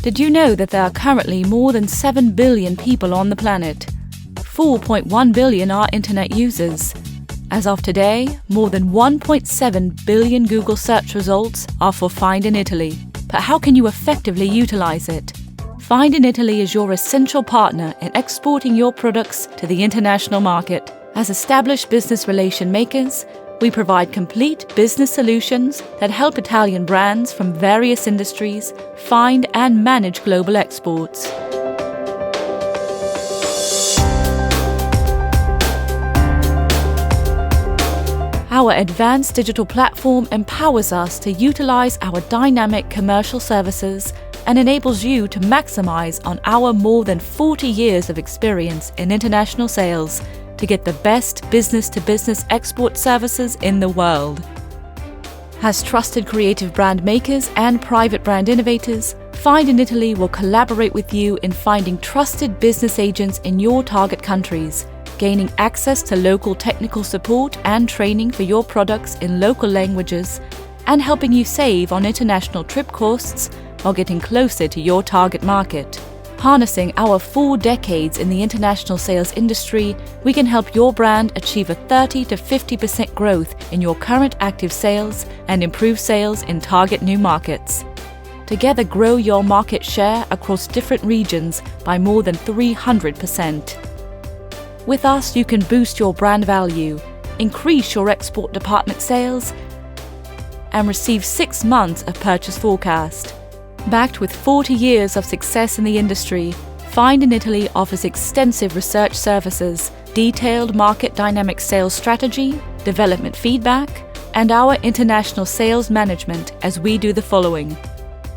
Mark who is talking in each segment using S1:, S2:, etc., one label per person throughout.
S1: Did you know that there are currently more than 7 billion people on the planet? 4.1 billion are internet users. As of today, more than 1.7 billion Google search results are for Find in Italy. But how can you effectively utilize it? Find in Italy is your essential partner in exporting your products to the international market. As established business relation makers, we provide complete business solutions that help Italian brands from various industries find and manage global exports. Our advanced digital platform empowers us to utilize our dynamic commercial services and enables you to maximize on our more than 40 years of experience in international sales to get the best business-to-business export services in the world. As trusted creative brand makers and private brand innovators, Find in Italy will collaborate with you in finding trusted business agents in your target countries, gaining access to local technical support and training for your products in local languages, and helping you save on international trip costs while getting closer to your target market. Harnessing our 4 decades in the international sales industry, we can help your brand achieve a 30 to 50% growth in your current active sales and improve sales in target new markets. Together, grow your market share across different regions by more than 300%. With us, you can boost your brand value, increase your export department sales, and receive 6 months of purchase forecast. Backed with 40 years of success in the industry, Find in Italy offers extensive research services, detailed market dynamic sales strategy, development feedback, and our international sales management as we do the following: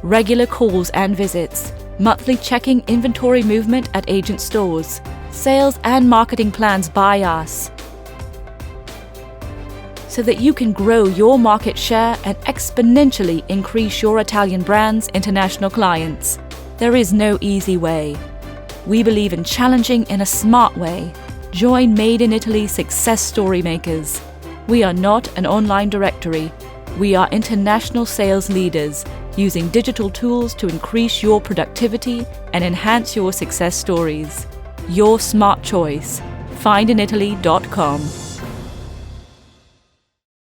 S1: regular calls and visits, monthly checking inventory movement at agent stores, sales and marketing plans by us, so that you can grow your market share and exponentially increase your Italian brand's international clients. There is no easy way. We believe in challenging in a smart way. Join Made in Italy success story makers. We are not an online directory. We are international sales leaders using digital tools to increase your productivity and enhance your success stories. Your smart choice. FindInItaly.com.